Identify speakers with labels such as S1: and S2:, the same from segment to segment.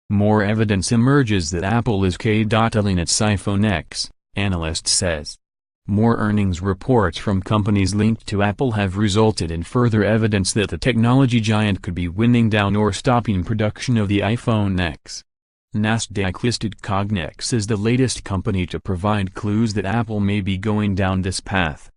S1: More evidence emerges that Apple is k.illing its iPhone X, analyst says. More earnings reports from companies linked to Apple have resulted in further evidence that the technology giant could be winding down or stopping production of the iPhone X. Nasdaq-listed Cognex is the latest company to provide clues that Apple may be going down this path.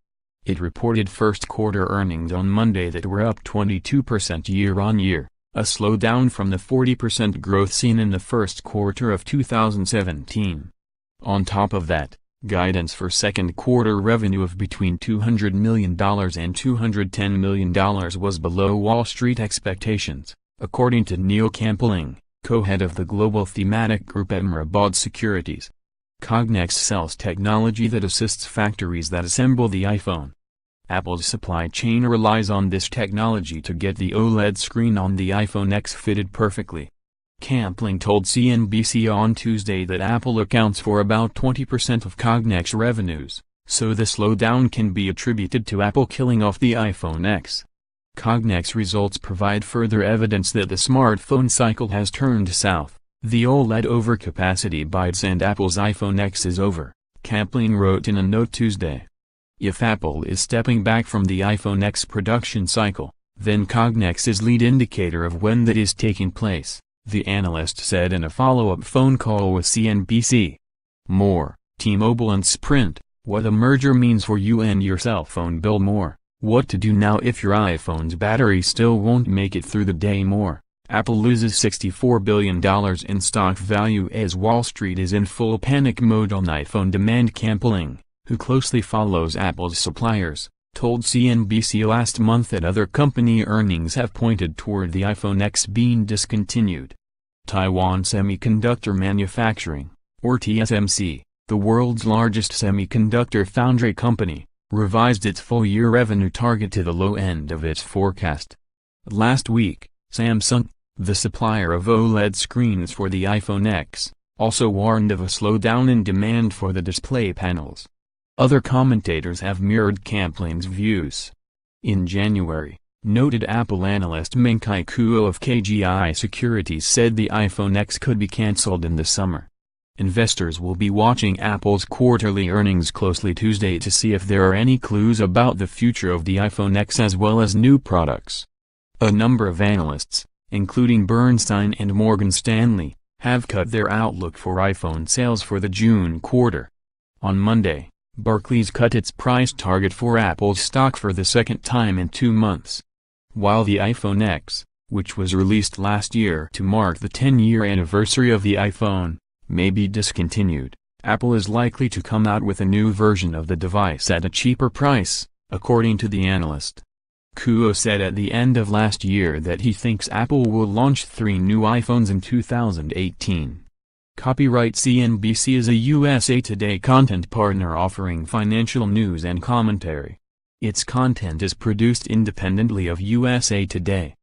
S1: It reported first-quarter earnings on Monday that were up 22% year-on-year, a slowdown from the 40% growth seen in the first quarter of 2017. On top of that, guidance for second-quarter revenue of between $200 million and $210 million was below Wall Street expectations, according to Neil Campling, co-head of the global thematic group at Mirabaud Securities. Cognex sells technology that assists factories that assemble the iPhone. Apple's supply chain relies on this technology to get the OLED screen on the iPhone X fitted perfectly. Campling told CNBC on Tuesday that Apple accounts for about 20% of Cognex revenues, so the slowdown can be attributed to Apple killing off the iPhone X. Cognex results provide further evidence that the smartphone cycle has turned south. The OLED overcapacity bites and Apple's iPhone X is over, Campling wrote in a note Tuesday. If Apple is stepping back from the iPhone X production cycle, then Cognex is lead indicator of when that is taking place, the analyst said in a follow-up phone call with CNBC. More, T-Mobile and Sprint, what the merger means for you and your cell phone bill. More, what to do now if your iPhone's battery still won't make it through the day. More, Apple loses $64 billion in stock value as Wall Street is in full panic mode on iPhone demand. Campling, who closely follows Apple's suppliers, told CNBC last month that other company earnings have pointed toward the iPhone X being discontinued. Taiwan Semiconductor Manufacturing, or TSMC, the world's largest semiconductor foundry company, revised its full-year revenue target to the low end of its forecast. Last week, Samsung, the supplier of OLED screens for the iPhone X, also warned of a slowdown in demand for the display panels. Other commentators have mirrored Campling's views. In January, noted Apple analyst Ming-Chi Kuo of Mirabaud Securities said the iPhone X could be cancelled in the summer. Investors will be watching Apple's quarterly earnings closely Tuesday to see if there are any clues about the future of the iPhone X as well as new products. A number of analysts, including Bernstein and Morgan Stanley, have cut their outlook for iPhone sales for the June quarter. On Monday, Barclays cut its price target for Apple's stock for the second time in 2 months. While the iPhone X, which was released last year to mark the 10-year anniversary of the iPhone, may be discontinued, Apple is likely to come out with a new version of the device at a cheaper price, according to the analyst. Kuo said at the end of last year that he thinks Apple will launch 3 new iPhones in 2018. Copyright CNBC is a USA Today content partner offering financial news and commentary. Its content is produced independently of USA Today.